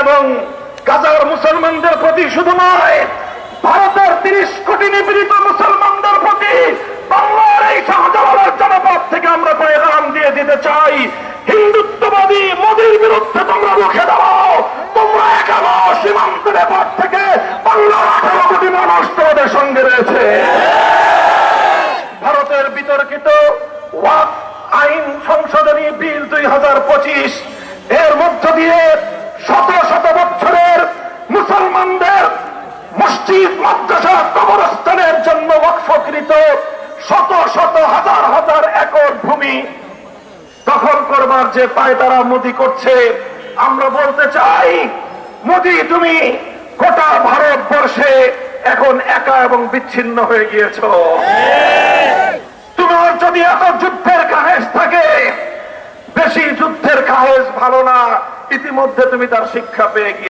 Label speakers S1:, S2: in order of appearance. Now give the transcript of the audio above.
S1: এবং গাজার মুসলমানদের প্রতি শুধু নয়, ভারতের 30 কোটি নিপীড়িত মুসলমানদের প্রতি বাংলার এই শাহজালালের জনপদ থেকে আমরা পয়গাম দিয়ে দিতে চাই, হিন্দুত্ববাদী মোদীর বিরুদ্ধে তোমরা রুখে দাও। তোমরা এখনো সীমান্তের এপার থেকে বাংলার 18 কোটি মানুষ তোমাদের সঙ্গে রয়েছে। ভারতের বিতর্কিত ওয়াকফ আইন সংশোধনী বিল 2025 এর মধ্য দিয়ে শত শত বছরের মুসলমানদের মসজিদ, মাদ্রাসা, কবরস্থানের জন্য ওয়াকফকৃত শত শত হাজার হাজার একর ভূমি দখল করবার যে পায়তারা মোদী করছে, আমরা বলতে চাই, মোদী তুমি গোটা ভারতবর্ষে এখন একা এবং বিচ্ছিন্ন হয়ে গিয়েছ। তোমার যদি এত যুদ্ধের কাহেজ থাকে, বেশি যুদ্ধের কাহেজ ভালো না, ইতিমধ্যে তুমি তার শিক্ষা পেয়ে গিয়ে